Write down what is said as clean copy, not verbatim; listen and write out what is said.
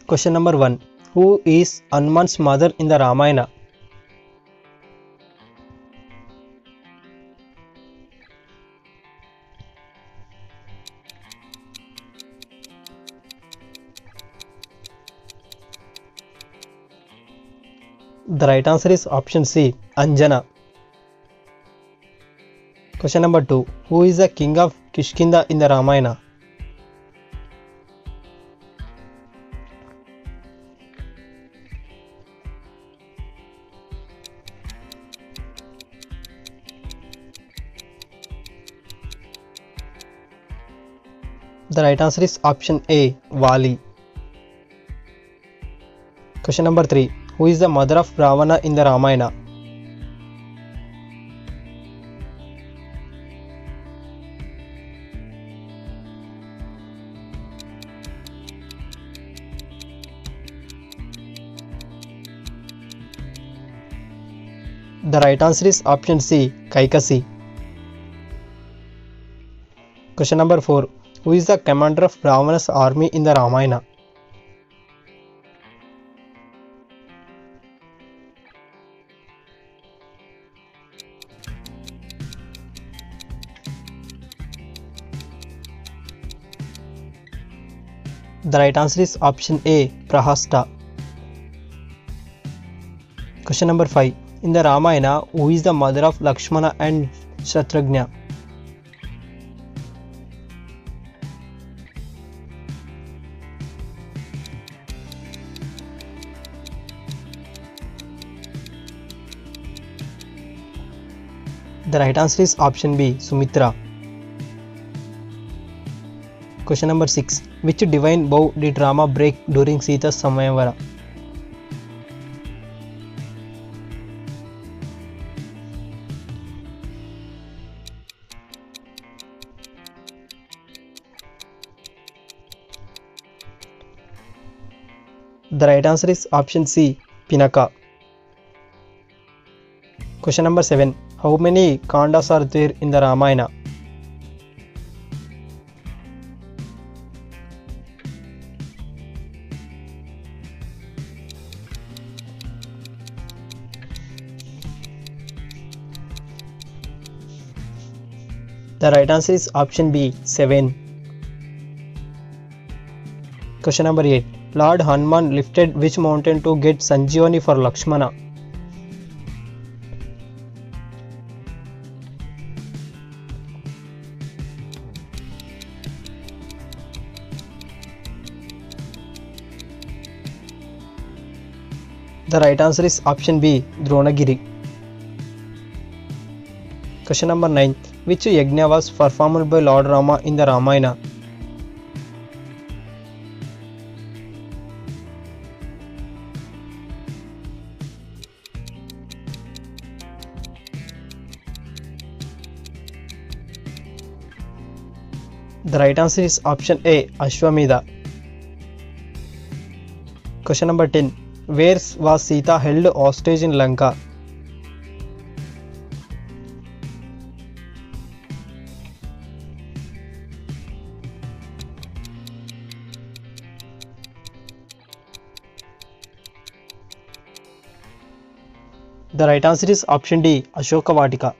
Question number 1. Who is Hanuman's mother in the Ramayana? The right answer is option C, Anjana. Question number 2. Who is the king of Kishkinda in the Ramayana? The right answer is option A, Vali. Question number 3. Who is the mother of Ravana in the Ramayana? The right answer is option C, Kaikasi. Question number 4. Who is the commander of Ravana's army in the Ramayana? The right answer is option A, Prahasta. Question number 5. In the Ramayana, who is the mother of Lakshmana and Shatrugna? The right answer is option B, Sumitra. Question number 6. Which divine vow did Rama break during Sita's Samayavara? The right answer is option C, Pinaka. Question number 7. How many Kandas are there in the Ramayana? The right answer is option B, 7. Question number 8. Lord Hanuman lifted which mountain to get Sanjeevani for Lakshmana? The right answer is option B, Dronagiri. Question number 9. Which yajna was performed by Lord Rama in the Ramayana? The right answer is option A, Ashwamedha. Question number 10. Where was Sita held hostage in Lanka? The right answer is option D, Ashoka Vatika.